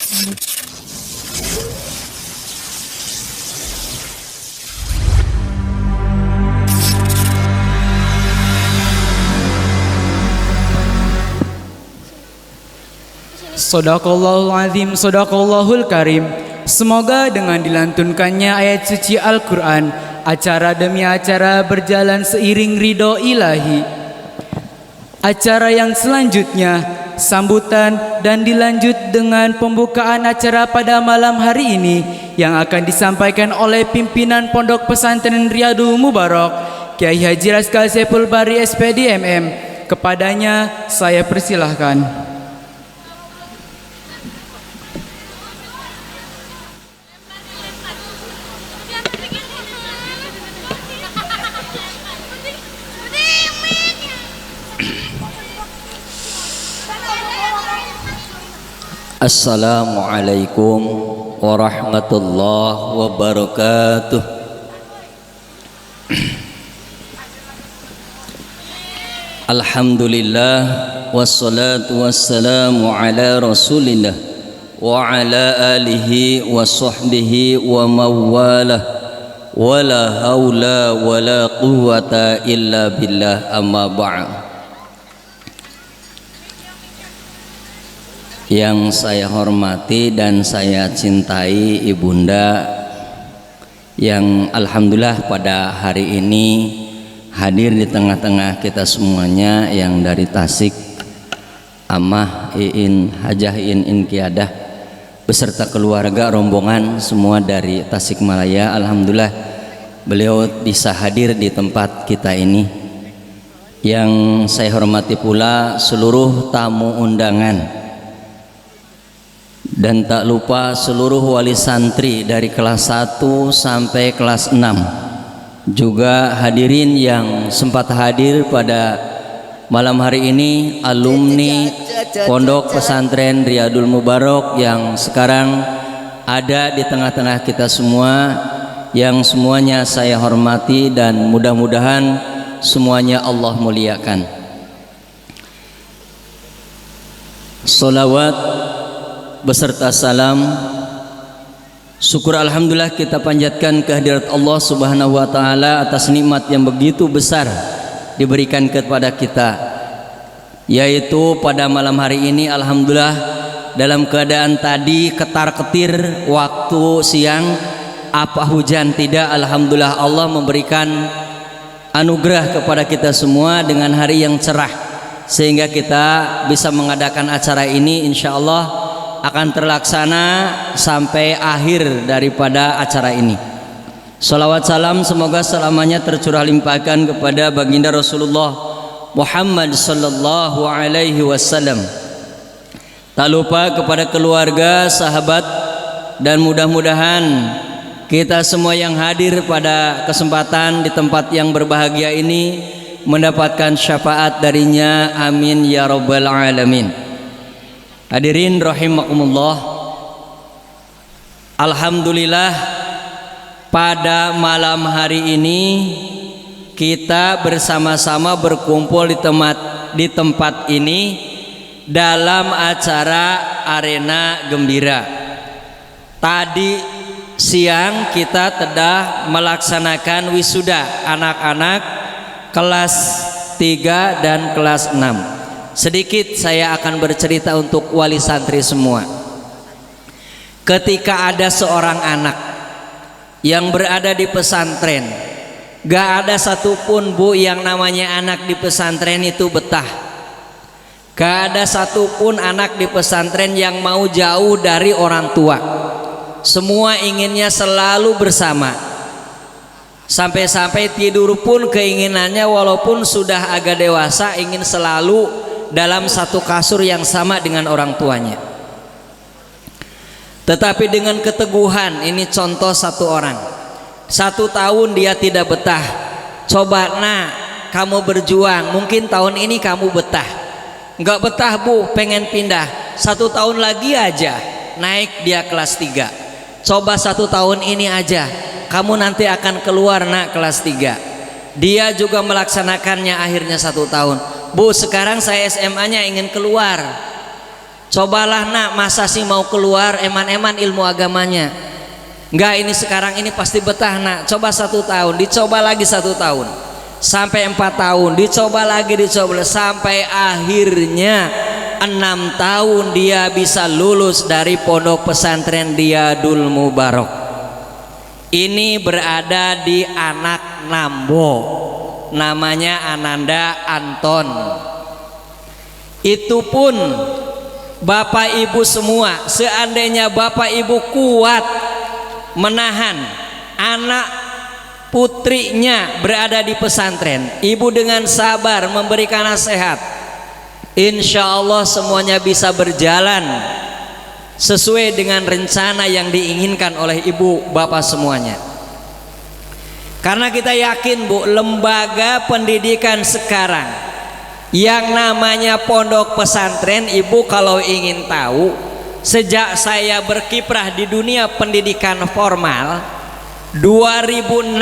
Shadaqallahul azim, shadaqallahul karim. Semoga dengan dilantunkannya ayat suci Al-Quran, acara demi acara berjalan seiring ridho ilahi. Acara yang selanjutnya sambutan dan dilanjut dengan pembukaan acara pada malam hari ini yang akan disampaikan oleh pimpinan Pondok Pesantren Riyadul Mubarak, Kiai Haji Raskal Saiful Bari SPD MM. Kepadanya saya persilahkan. Assalamualaikum warahmatullahi wabarakatuh. Alhamdulillah wassalatu wassalamu ala rasulillah wa ala alihi wa sahbihi wa mawalah wa la hawla wa la quwwata illa billah, amma ba'd. Yang saya hormati dan saya cintai ibunda yang alhamdulillah pada hari ini hadir di tengah-tengah kita semuanya, yang dari Tasik, Amah Iin, Hajah Iin Inkiadah beserta keluarga rombongan semua dari Tasikmalaya. Alhamdulillah beliau bisa hadir di tempat kita ini. Yang saya hormati pula seluruh tamu undangan, dan tak lupa seluruh wali santri dari kelas 1 sampai kelas 6, juga hadirin yang sempat hadir pada malam hari ini, alumni Pondok Pesantren Riyadul Mubarak yang sekarang ada di tengah-tengah kita semua, yang semuanya saya hormati dan mudah-mudahan semuanya Allah muliakan. Salawat beserta salam syukur alhamdulillah kita panjatkan kehadirat Allah Subhanahu wa taala atas nikmat yang begitu besar diberikan kepada kita, yaitu pada malam hari ini alhamdulillah dalam keadaan tadi ketar-ketir waktu siang, apa hujan tidak, alhamdulillah Allah memberikan anugerah kepada kita semua dengan hari yang cerah sehingga kita bisa mengadakan acara ini, insyaallah akan terlaksana sampai akhir daripada acara ini. Salawat salam semoga selamanya tercurah limpahkan kepada baginda Rasulullah Muhammad sallallahu alaihi wasallam. Tak lupa kepada keluarga, sahabat, dan mudah-mudahan kita semua yang hadir pada kesempatan di tempat yang berbahagia ini mendapatkan syafaat darinya, amin ya rabbal alamin. Hadirin rahimakumullah, alhamdulillah pada malam hari ini kita bersama-sama berkumpul di tempat ini dalam acara Arena Gembira. Tadi siang kita telah melaksanakan wisuda anak-anak kelas 3 dan kelas 6. Sedikit saya akan bercerita untuk wali santri semua. Ketika ada seorang anak yang berada di pesantren, gak ada satupun bu yang namanya anak di pesantren itu betah. Gak ada satupun anak di pesantren yang mau jauh dari orang tua. Semua inginnya selalu bersama. Sampai-sampai tidur pun keinginannya walaupun sudah agak dewasa ingin selalu dalam satu kasur yang sama dengan orang tuanya. Tetapi dengan keteguhan, ini contoh satu orang, 1 tahun dia tidak betah. Coba kamu berjuang, mungkin tahun ini kamu betah. Enggak betah bu, pengen pindah. 1 tahun lagi aja naik dia kelas 3. Coba 1 tahun ini aja, kamu nanti akan keluar kelas 3. Dia juga melaksanakannya akhirnya 1 tahun. Bu, sekarang saya SMA-nya ingin keluar. Cobalah nak, masa sih mau keluar eman-eman ilmu agamanya? Enggak, ini sekarang ini pasti betah nak. Coba 1 tahun, dicoba lagi 1 tahun, sampai 4 tahun, dicoba lagi, dicoba sampai akhirnya 6 tahun dia bisa lulus dari pondok pesantren Riyadul Mubarak. Ini berada di Anak Nambo, namanya Ananda Anton. Itu pun Bapak Ibu semua, seandainya Bapak Ibu kuat menahan anak putrinya berada di pesantren, ibu dengan sabar memberikan nasihat, insya Allah semuanya bisa berjalan sesuai dengan rencana yang diinginkan oleh ibu bapak semuanya. Karena kita yakin Bu, lembaga pendidikan sekarang yang namanya pondok pesantren, ibu kalau ingin tahu, sejak saya berkiprah di dunia pendidikan formal 2006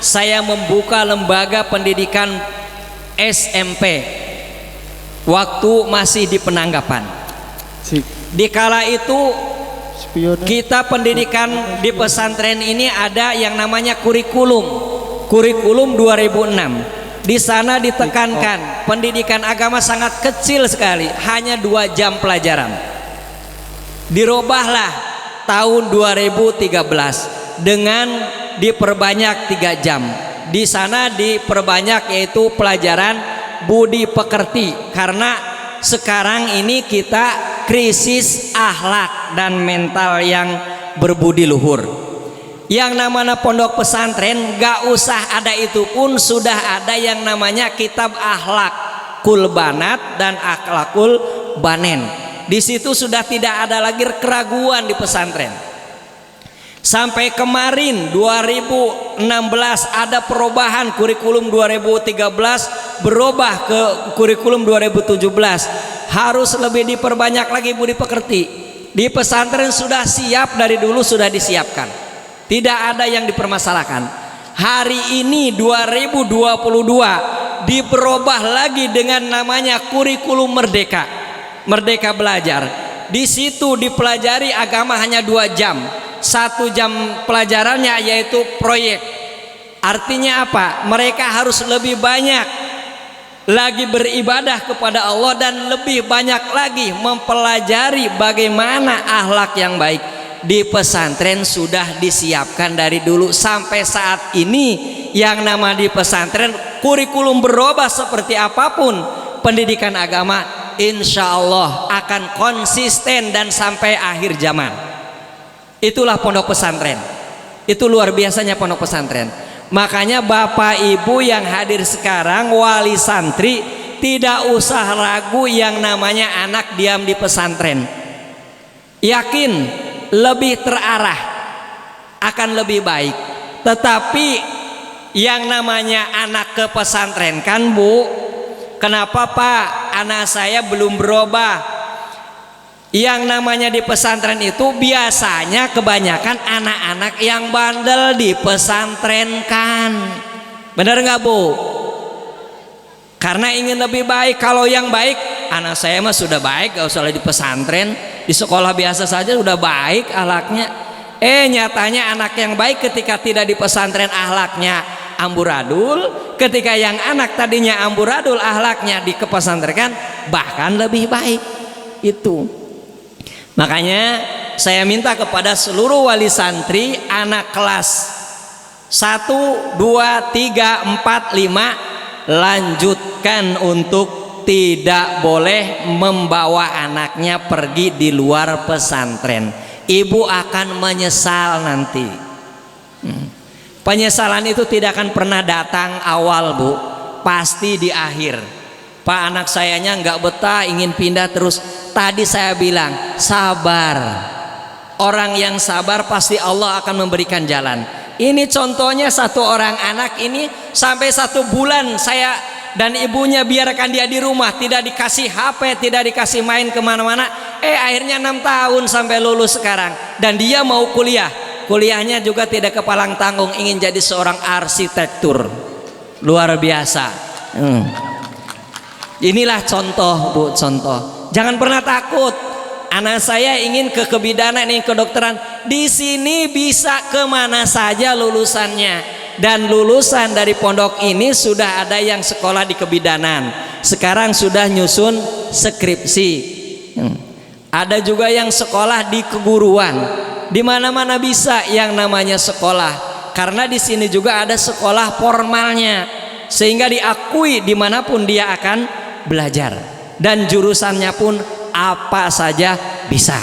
saya membuka lembaga pendidikan SMP waktu masih di Penanggapan. Di kala itu kita pendidikan di pesantren ini ada yang namanya kurikulum 2006. Di sana ditekankan pendidikan agama sangat kecil sekali, hanya 2 jam pelajaran. Dirubahlah tahun 2013 dengan diperbanyak 3 jam. Di sana diperbanyak yaitu pelajaran budi pekerti, karena sekarang ini kita krisis akhlak dan mental yang berbudi luhur. Yang namanya pondok pesantren gak usah ada itu pun sudah ada yang namanya kitab akhlakul banat dan akhlakul banen. Di situ sudah tidak ada lagi keraguan di pesantren. Sampai kemarin 2016 ada perubahan kurikulum 2013 berubah ke kurikulum 2017. Harus lebih diperbanyak lagi budi pekerti. Di pesantren sudah siap, dari dulu sudah disiapkan. Tidak ada yang dipermasalahkan. Hari ini 2022 diperubah lagi dengan namanya kurikulum merdeka. Merdeka belajar. Di situ dipelajari agama hanya 2 jam. 1 jam pelajarannya yaitu proyek. Artinya apa? Mereka harus lebih banyak lagi beribadah kepada Allah dan lebih banyak lagi mempelajari bagaimana akhlak yang baik. Di pesantren sudah disiapkan dari dulu sampai saat ini. Yang nama di pesantren kurikulum berubah seperti apapun pendidikan agama, insya Allah akan konsisten dan sampai akhir zaman. Itulah pondok pesantren. Itu luar biasanya pondok pesantren. Makanya Bapak Ibu yang hadir sekarang, wali santri, tidak usah ragu yang namanya anak diam di pesantren. Yakin lebih terarah, akan lebih baik. Tetapi yang namanya anak ke pesantren kan Bu, kenapa Pak anak saya belum berubah? Yang namanya di pesantren itu biasanya kebanyakan anak-anak yang bandel di pesantren kan. Bener nggak Bu? Karena ingin lebih baik. Kalau yang baik, anak saya mah sudah baik, gak usah di pesantren, di sekolah biasa saja sudah baik akhlaknya. Nyatanya anak yang baik ketika tidak di pesantren akhlaknya amburadul, ketika yang anak tadinya amburadul akhlaknya di pesantren bahkan lebih baik. Itu makanya saya minta kepada seluruh wali santri anak kelas 1, 2, 3, 4, 5 lanjutkan untuk tidak boleh membawa anaknya pergi di luar pesantren. Ibu akan menyesal nanti. Penyesalan itu tidak akan pernah datang awal Bu, pasti di akhir. Pak anak sayanya nggak betah, ingin pindah terus. Tadi saya bilang sabar. Orang yang sabar pasti Allah akan memberikan jalan. Ini contohnya satu orang anak ini sampai 1 bulan saya dan ibunya biarkan dia di rumah, tidak dikasih HP, tidak dikasih main kemana-mana. Akhirnya 6 tahun sampai lulus sekarang. Dan dia mau kuliah. Kuliahnya juga tidak kepalang tanggung, ingin jadi seorang arsitektur. Luar biasa. Inilah contoh Bu, contoh. Jangan pernah takut. Anak saya ingin ke kebidanan, ingin kedokteran. Di sini bisa kemana saja lulusannya. Dan lulusan dari pondok ini sudah ada yang sekolah di kebidanan. Sekarang sudah nyusun skripsi. Ada juga yang sekolah di keguruan. Di mana-mana bisa yang namanya sekolah. Karena di sini juga ada sekolah formalnya, sehingga diakui dimanapun dia akan belajar. Dan jurusannya pun apa saja bisa.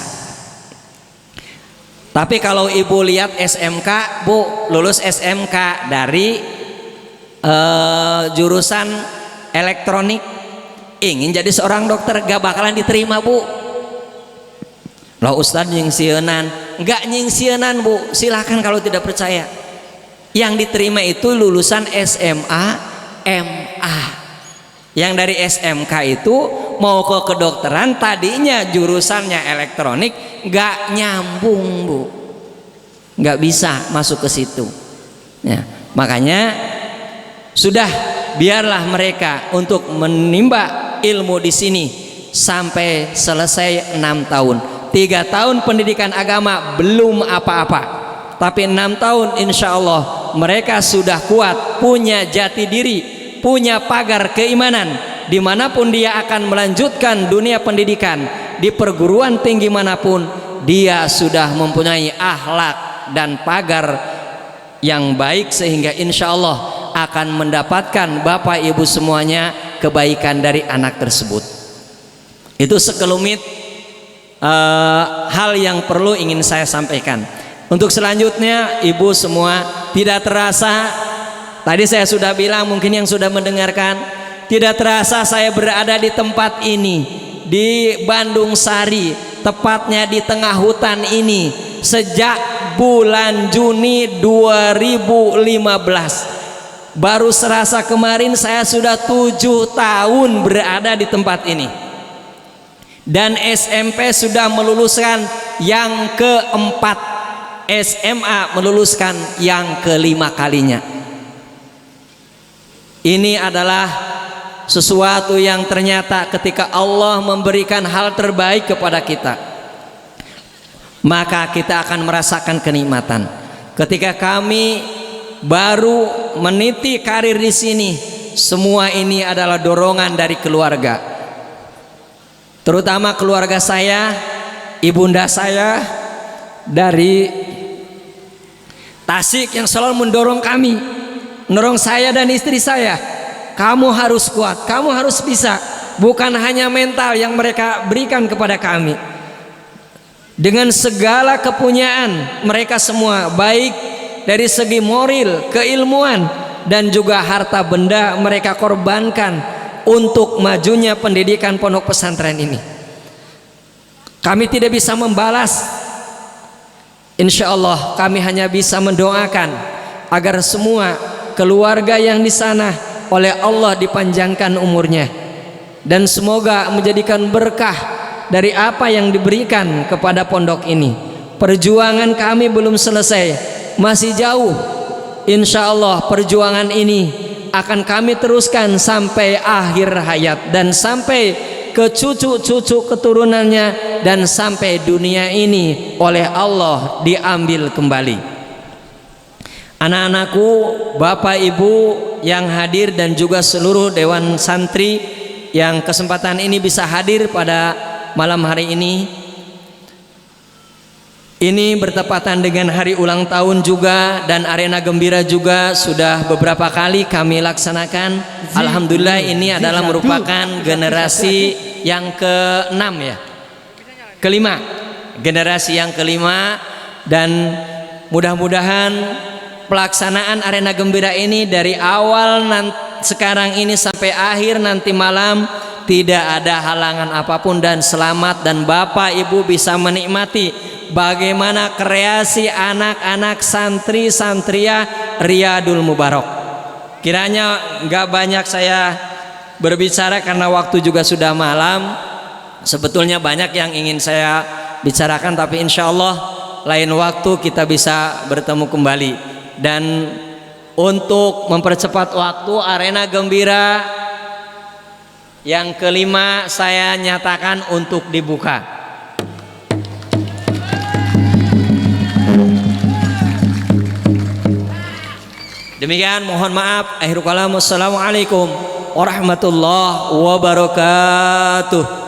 Tapi kalau ibu lihat SMK, bu lulus SMK dari jurusan elektronik, ingin jadi seorang dokter, gak bakalan diterima bu. Loh Ustadz nyingsienan, gak nyingsienan bu, silahkan kalau tidak percaya. Yang diterima itu lulusan SMA, MA. Yang dari SMK itu mau ke kedokteran, tadinya jurusannya elektronik, gak nyambung bu, gak bisa masuk ke situ ya. Makanya sudah, biarlah mereka untuk menimba ilmu di sini sampai selesai 6 tahun. 3 tahun pendidikan agama belum apa-apa, tapi 6 tahun insya Allah mereka sudah kuat, punya jati diri, punya pagar keimanan. Dimanapun dia akan melanjutkan dunia pendidikan, di perguruan tinggi manapun, dia sudah mempunyai akhlak dan pagar yang baik, sehingga insya Allah akan mendapatkan Bapak Ibu semuanya kebaikan dari anak tersebut. Itu sekelumit hal yang perlu ingin saya sampaikan. Untuk selanjutnya, ibu semua, tidak terasa, tadi saya sudah bilang, mungkin yang sudah mendengarkan, tidak terasa saya berada di tempat ini, di Bandung Sari, tepatnya di tengah hutan ini, sejak bulan Juni 2015. Baru serasa kemarin saya sudah 7 tahun berada di tempat ini. Dan SMP sudah meluluskan yang keempat, SMA meluluskan yang kelima kalinya. Ini adalah sesuatu yang ternyata ketika Allah memberikan hal terbaik kepada kita, maka kita akan merasakan kenikmatan. Ketika kami baru meniti karir di sini, semua ini adalah dorongan dari keluarga, terutama keluarga saya, ibunda saya dari Tasik yang selalu mendorong kami, mendorong saya dan istri saya. Kamu harus kuat, kamu harus bisa. Bukan hanya mental yang mereka berikan kepada kami, dengan segala kepunyaan mereka semua, baik dari segi moral, keilmuan, dan juga harta benda mereka korbankan untuk majunya pendidikan pondok pesantren ini. Kami tidak bisa membalas. Insya Allah kami hanya bisa mendoakan agar semua keluarga yang di sana oleh Allah dipanjangkan umurnya, dan semoga menjadikan berkah dari apa yang diberikan kepada pondok ini. Perjuangan kami belum selesai, masih jauh. Insya Allah perjuangan ini akan kami teruskan sampai akhir hayat, dan sampai ke cucu-cucu keturunannya, dan sampai dunia ini oleh Allah diambil kembali. Anak-anakku, bapak ibu yang hadir, dan juga seluruh dewan santri yang kesempatan ini bisa hadir pada malam hari ini bertepatan dengan hari ulang tahun juga, dan arena gembira juga sudah beberapa kali kami laksanakan. Alhamdulillah ini adalah merupakan generasi yang ke-6 ya, kelima, generasi yang kelima, dan mudah-mudahan pelaksanaan arena gembira ini dari awal sekarang ini sampai akhir nanti malam tidak ada halangan apapun, dan selamat, dan bapak ibu bisa menikmati bagaimana kreasi anak-anak santri-santria Riyadul Mubarak. Kiranya nggak banyak saya berbicara karena waktu juga sudah malam. Sebetulnya banyak yang ingin saya bicarakan, tapi insya Allah lain waktu kita bisa bertemu kembali. Dan untuk mempercepat waktu, arena gembira Yang kelima saya nyatakan untuk dibuka. Demikian, mohon maaf. Akhirul kalam. Wassalamualaikum warahmatullahi wabarakatuh.